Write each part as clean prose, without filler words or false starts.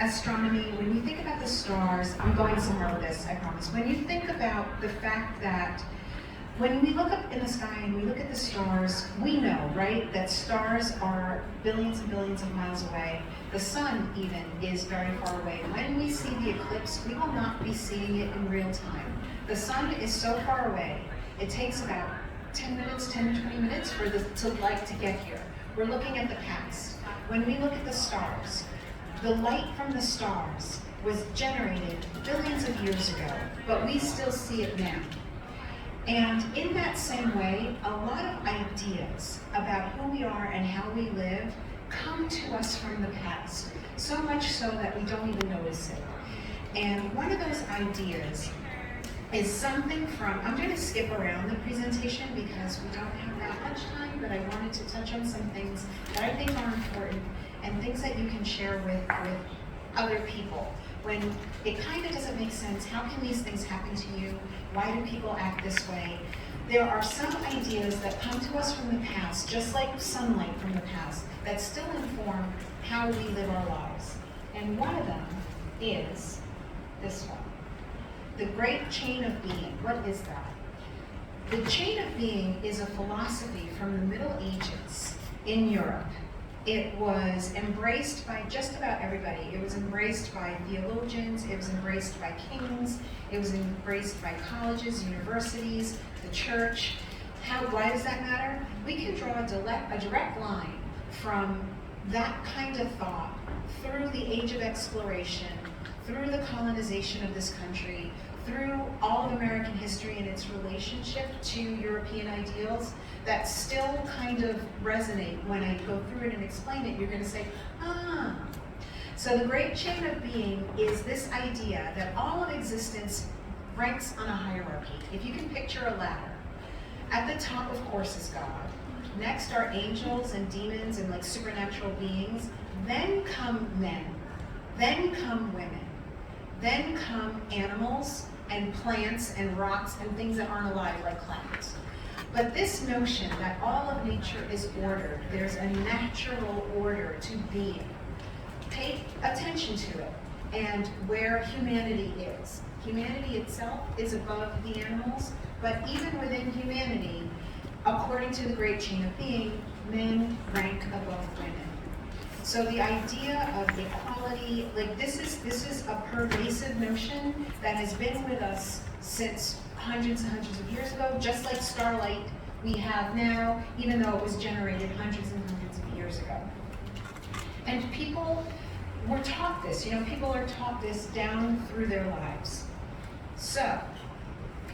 astronomy, when you think about the stars, I'm going somewhere with this, I promise. When you think about the fact that when we look up in the sky and we look at the stars, we know, right, that stars are billions and billions of miles away. The sun, even, is very far away. When we see the eclipse, we will not be seeing it in real time. The sun is so far away, it takes about 10 minutes, 10 to 20 minutes for the light to get here. We're looking at the past. When we look at the stars, the light from the stars was generated billions of years ago, but we still see it now. And in that same way, a lot of ideas about who we are and how we live come to us from the past, so much so that we don't even notice it. And one of those ideas is something from, I'm going to skip around the presentation because we don't have that much time, but I wanted to touch on some things that I think are important and things that you can share with other people. When it kind of doesn't make sense, how can these things happen to you? Why do people act this way? There are some ideas that come to us from the past, just like sunlight from the past, that still inform how we live our lives. And one of them is this one, the great chain of being. What is that? The chain of being is a philosophy from the Middle Ages in Europe. It was embraced by just about everybody. It was embraced by theologians, it was embraced by kings, it was embraced by colleges, universities, the church. Why does that matter? We can draw a direct line from that kind of thought through the age of exploration, through the colonization of this country, through all of American history and its relationship to European ideals that still kind of resonate. When I go through it and explain it, you're going to say, ah. So the great chain of being is this idea that all of existence ranks on a hierarchy. If you can picture a ladder, at the top, of course, is God. Next are angels and demons and like supernatural beings. Then come men. Then come women. Then come animals and plants and rocks and things that aren't alive, like clouds. But this notion that all of nature is ordered, there's a natural order to being. Pay attention to it and where humanity is. Humanity itself is above the animals, but even within humanity, according to the great chain of being, men rank above women. So the idea of equality, like this is a pervasive notion that has been with us since hundreds and hundreds of years ago, just like starlight we have now, even though it was generated hundreds and hundreds of years ago. And people were taught this, people are taught this down through their lives. So,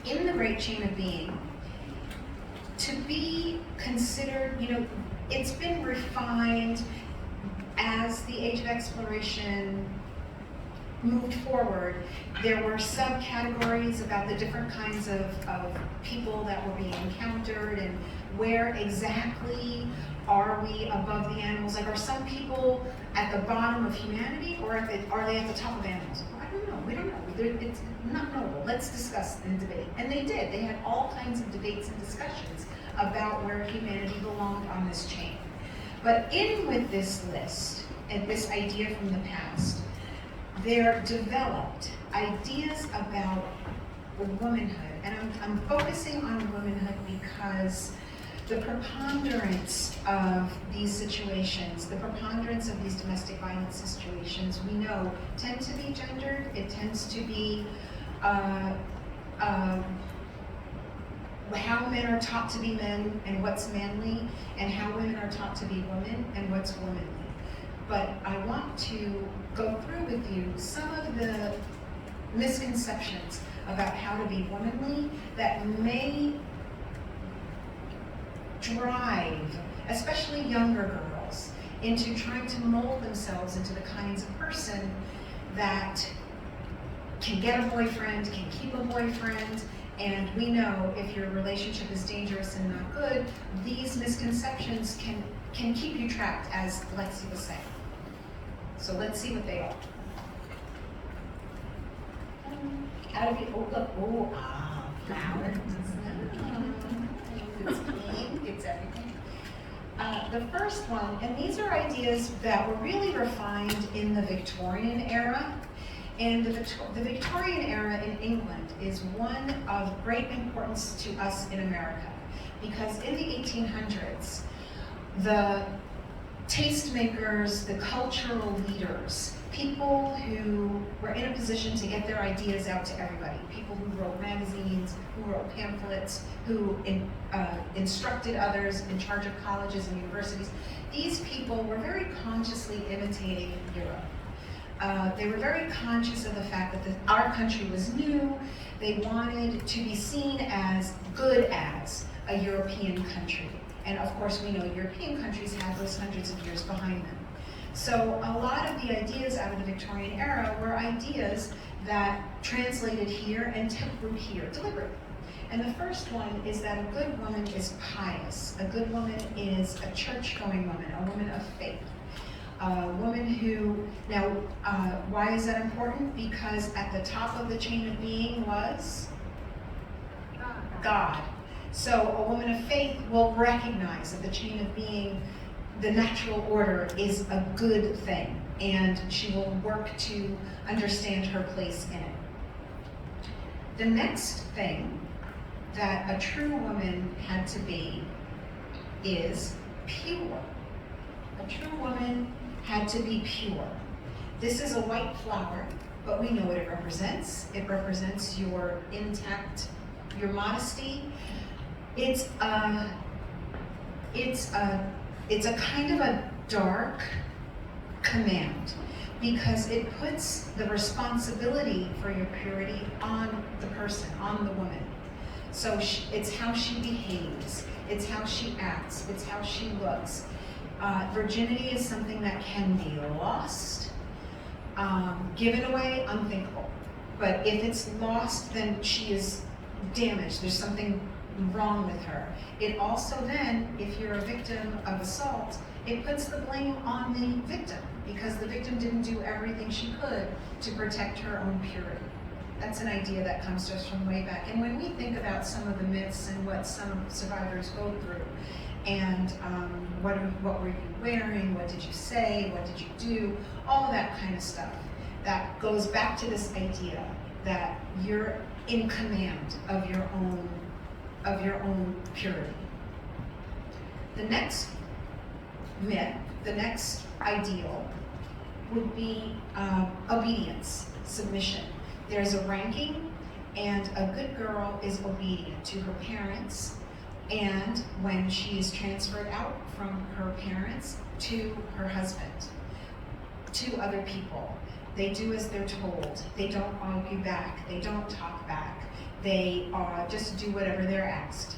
in the great chain of being, to be considered, it's been refined as the age of exploration moved forward. There were subcategories about the different kinds of people that were being encountered and where exactly are we above the animals? Like, are some people at the bottom of humanity, or are they at the top of animals? I don't know. We don't know. It's not knowable. Let's discuss and debate. And they did. They had all kinds of debates and discussions about where humanity belonged on this chain. But in with this list and this idea from the past, there developed ideas about womanhood. And I'm focusing on womanhood because the preponderance of these situations, the preponderance of these domestic violence situations, we know tend to be gendered. It tends to be how men are taught to be men and what's manly, and how women are taught to be women and what's womanly. But I want to go through with you some of the misconceptions about how to be womanly that may drive, especially younger girls, into trying to mold themselves into the kinds of person that can get a boyfriend, can keep a boyfriend. And we know if your relationship is dangerous and not good, these misconceptions can keep you trapped, as Lexi was saying. So let's see what they are. How to be, flowers. It's pink, it's everything. The first one, and these are ideas that were really refined in the Victorian era. And the Victorian era in England is one of great importance to us in America, because in the 1800s, the tastemakers, the cultural leaders, people who were in a position to get their ideas out to everybody, people who wrote magazines, who wrote pamphlets, who instructed others in charge of colleges and universities, these people were very consciously imitating Europe. They were very conscious of the fact that our country was new. They wanted to be seen as good as a European country. And of course, we know European countries have those hundreds of years behind them. So a lot of the ideas out of the Victorian era were ideas that translated here and took root here deliberately. And the first one is that a good woman is pious. A good woman is a church-going woman, a woman of faith. A woman who, now, why is that important? Because at the top of the chain of being was God. So a woman of faith will recognize that the chain of being, the natural order, is a good thing, and she will work to understand her place in it. The next thing that a true woman had to be is pure. A true woman had to be pure. This is a white flower, but we know what it represents. It represents your intact, your modesty. It's a kind of a dark command, because it puts the responsibility for your purity on the person, on the woman. So it's how she behaves, it's how she acts, it's how she looks. Virginity is something that can be lost, given away, unthinkable. But if it's lost, then she is damaged. There's something wrong with her. It also then, if you're a victim of assault, it puts the blame on the victim, because the victim didn't do everything she could to protect her own purity. That's an idea that comes to us from way back. And when we think about some of the myths and what some survivors go through, and what were you wearing, what did you say, what did you do, all of that kind of stuff, that goes back to this idea that you're in command of your own purity. The next myth, the next ideal, would be obedience, submission. There's a ranking, and a good girl is obedient to her parents, and when she is transferred out from her parents to her husband, to other people, they do as they're told. They don't argue back, they don't talk back, they just do whatever they're asked.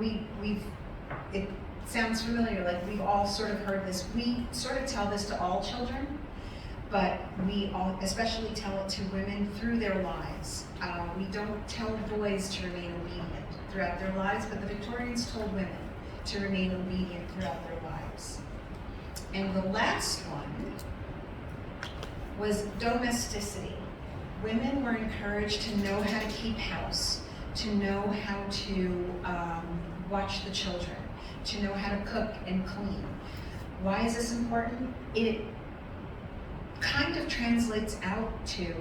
It sounds familiar, like we've all sort of heard this. We sort of tell this to all children, but we all especially tell it to women through their lives. We don't tell boys to remain obedient throughout their lives, but the Victorians told women to remain obedient throughout their lives. And the last one was domesticity. Women were encouraged to know how to keep house, to know how to watch the children, to know how to cook and clean. Why is this important? It kind of translates out to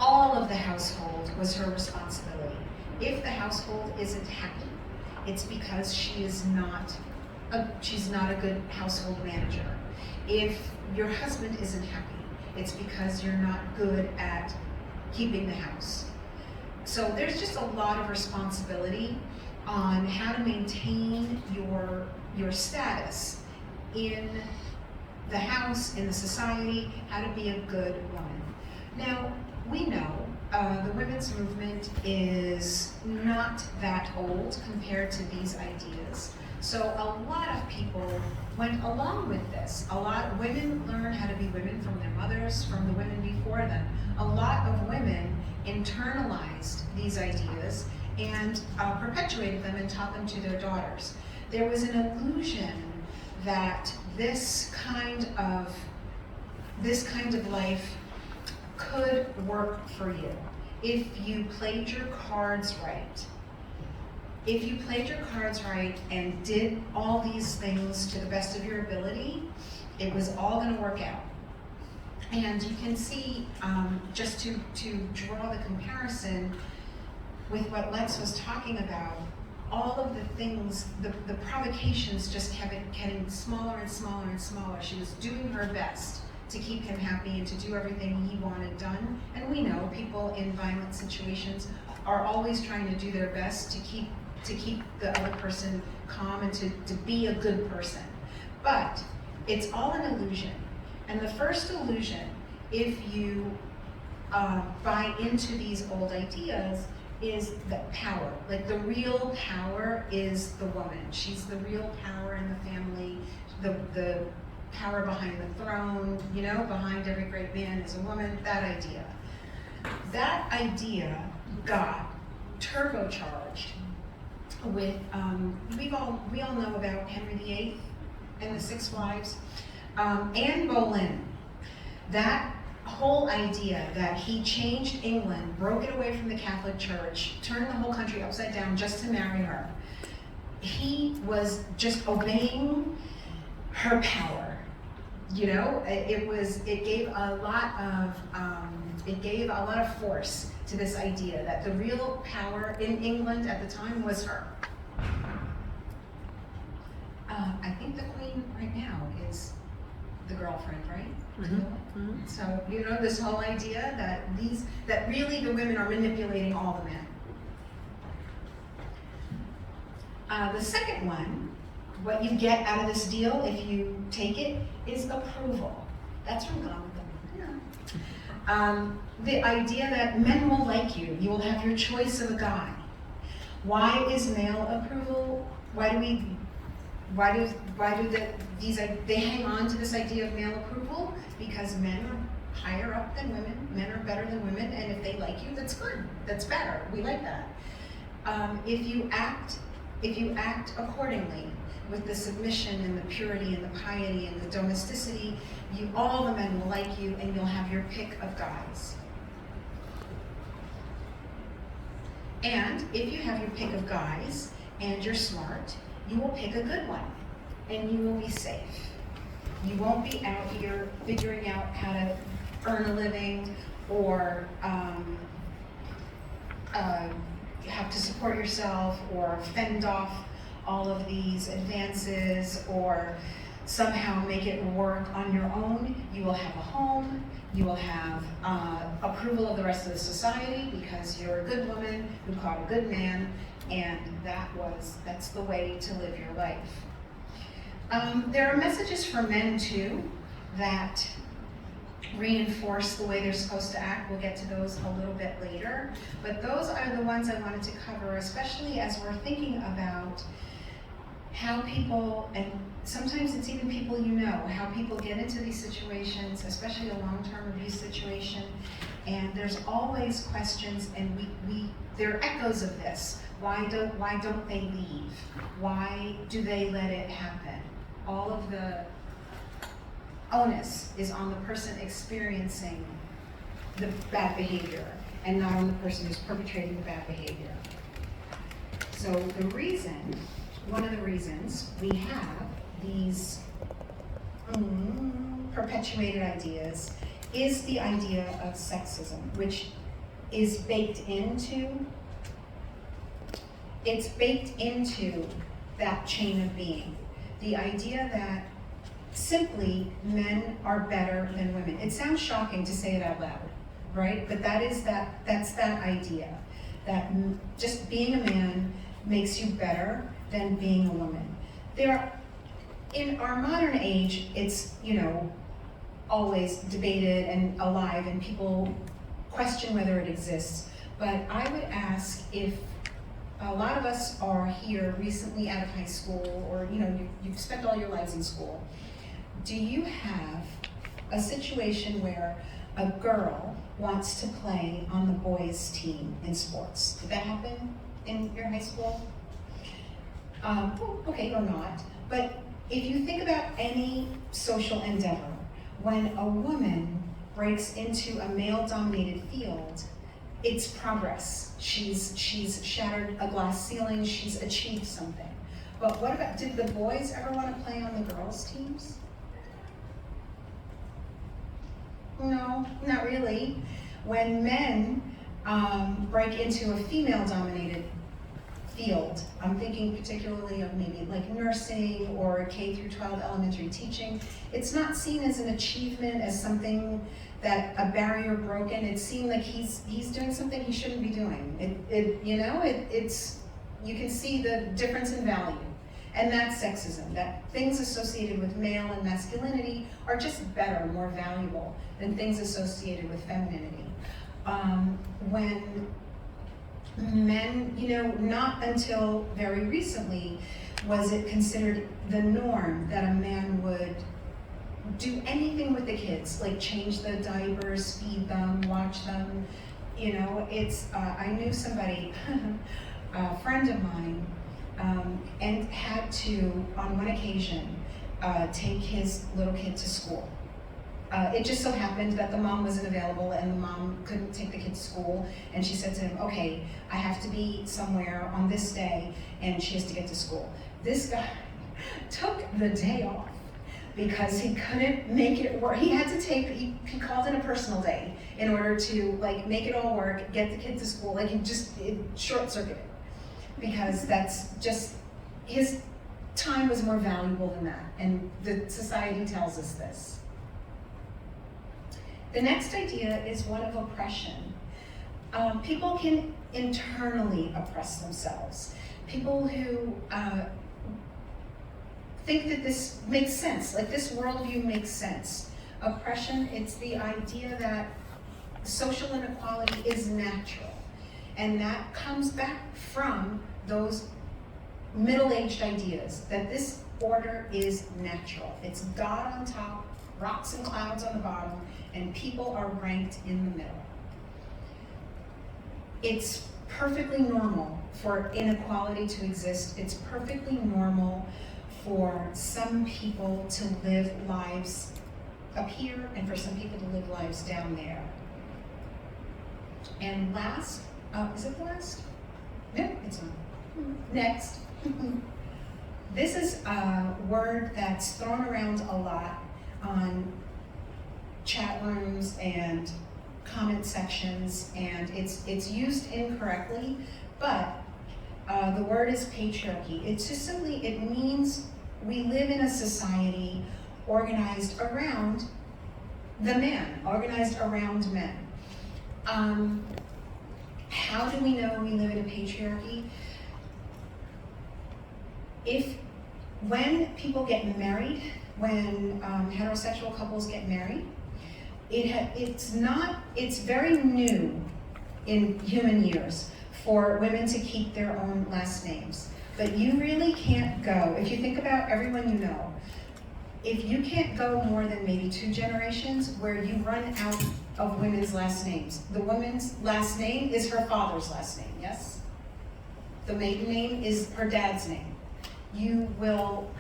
all of the household was her responsibility. If the household isn't happy, it's because she's not a good household manager. If your husband isn't happy, it's because you're not good at keeping the house. So there's just a lot of responsibility on how to maintain your status in the house, in the society, how to be a good woman. Now, we know the women's movement is not that old compared to these ideas. So a lot of people went along with this. A lot of women learned how to be women from their mothers, from the women before them. A lot of women internalized these ideas and perpetuated them and taught them to their daughters. There was an illusion that this kind of life could work for you if you played your cards right. if you played your cards right and did all these things to the best of your ability, it was all going to work out. And you can see, just to draw the comparison with what Lex was talking about, all of the things, the provocations just kept getting smaller and smaller and smaller. She was doing her best to keep him happy and to do everything he wanted done. And we know people in violent situations are always trying to do their best to keep the other person calm and to be a good person. But it's all an illusion. And the first illusion, if you buy into these old ideas, is the power. Like, the real power is the woman. She's the real power in the family, the power behind the throne, you know, behind every great man is a woman, that idea. That idea got turbocharged with, we all know about Henry VIII and the Six Wives. Anne Boleyn, that whole idea that he changed England, broke it away from the Catholic Church, turned the whole country upside down just to marry her. He was just obeying her power. You know, it gave a lot of force to this idea that the real power in England at the time was her. I think the Queen right now is the girlfriend, right? Mm-hmm. So, you know, this whole idea that really the women are manipulating all the men. The second one, what you get out of this deal if you take it, is approval. That's from Gone with the Wind. The idea that men will like you. You will have your choice of a guy. Why is male approval? They hang on to this idea of male approval because men are higher up than women, men are better than women, and if they like you, that's good, that's better, we like that. If you act accordingly with the submission and the purity and the piety and the domesticity, all the men will like you and you'll have your pick of guys. And if you have your pick of guys and you're smart, you will pick a good one, and you will be safe. You won't be out here figuring out how to earn a living or have to support yourself or fend off all of these advances or somehow make it work on your own. You will have a home, you will have approval of the rest of the society because you're a good woman who caught a good man, and that's the way to live your life. There are messages for men too that reinforce the way they're supposed to act. We'll get to those a little bit later, but those are the ones I wanted to cover, especially as we're thinking about how people, and sometimes it's even people you know, how people get into these situations, especially a long-term abuse situation, and there's always questions, and there are echoes of this. Why don't they leave? Why do they let it happen? All of the onus is on the person experiencing the bad behavior and not on the person who's perpetrating the bad behavior. So one of the reasons we have these perpetuated ideas is the idea of sexism, which is baked into that chain of being. The idea that simply men are better than women. It sounds shocking to say it out loud, right? But that's that idea, that just being a man makes you better than being a woman. In our modern age, it's, always debated and alive, and people question whether it exists. But I would ask, if a lot of us are here recently out of high school, or you've spent all your lives in school, do you have a situation where a girl wants to play on the boys' team in sports? Did that happen in your high school? Okay, or not. But if you think about any social endeavor, when a woman breaks into a male-dominated field, it's progress. She's shattered a glass ceiling, she's achieved something. But what about, did the boys ever want to play on the girls' teams? No, not really. When men break into a female-dominated field, I'm thinking particularly of maybe like nursing or K through 12 elementary teaching, it's not seen as an achievement, as something that a barrier broken. It's seen like he's doing something he shouldn't be doing. It's you can see the difference in value. And that's sexism, that things associated with male and masculinity are just better, more valuable than things associated with femininity. When men, not until very recently was it considered the norm that a man would do anything with the kids, like change the diapers, feed them, watch them. I knew somebody, a friend of mine, and had to, on one occasion, take his little kid to school. It just so happened that the mom wasn't available and the mom couldn't take the kid to school, and she said to him, okay, I have to be somewhere on this day, and she has to get to school. This guy took the day off because he couldn't make it work. He he called in a personal day in order to make it all work, get the kid to school, it short-circuited. Because that's just, his time was more valuable than that, and the society tells us this. The next idea is one of oppression. People can internally oppress themselves. People who think that this makes sense, like this worldview makes sense. Oppression, it's the idea that social inequality is natural, and that comes back from those middle-aged ideas that this order is natural. It's God on top, rocks and clouds on the bottom, and people are ranked in the middle. It's perfectly normal for inequality to exist. It's perfectly normal for some people to live lives up here and for some people to live lives down there. And last, is it the last? No, it's not. Next. This is a word that's thrown around a lot on chat rooms and comment sections, and it's used incorrectly, but the word is patriarchy. It's just simply, it means we live in a society organized around the man, organized around men. How do we know we live in a patriarchy? When people get married, when heterosexual couples get married, it's very new in human years for women to keep their own last names. But you really can't go, if you think about everyone you know, if you can't go more than maybe 2 generations where you run out of women's last names. The woman's last name is her father's last name, yes? The maiden name is her dad's name. You will,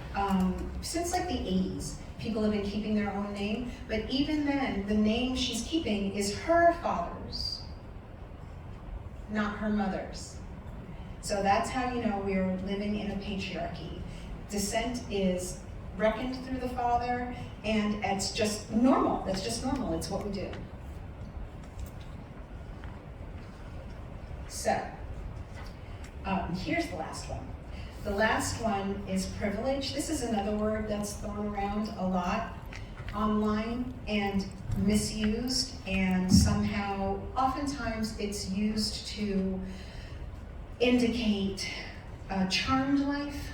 since the 80s, people have been keeping their own name, but even then, the name she's keeping is her father's, not her mother's. So that's how you know we're living in a patriarchy. Descent is reckoned through the father, and it's just normal. That's just normal. It's what we do. So, here's the last one. The last one is privilege. This is another word that's thrown around a lot online and misused, and somehow, oftentimes, it's used to indicate a charmed life,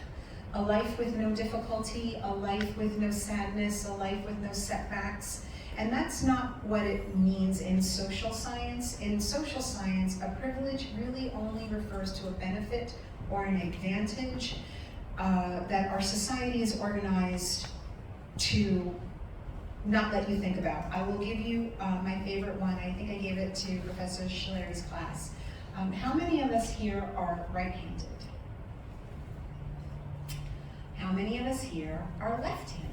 a life with no difficulty, a life with no sadness, a life with no setbacks. And that's not what it means in social science. In social science, a privilege really only refers to a benefit or an advantage that our society is organized to not let you think about. I will give you my favorite one. I think I gave it to Professor Schiller's class. How many of us here are right-handed? How many of us here are left-handed?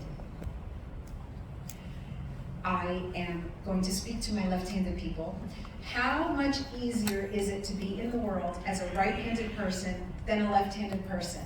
I am going to speak to my left-handed people. How much easier is it to be in the world as a right-handed person than a left-handed person?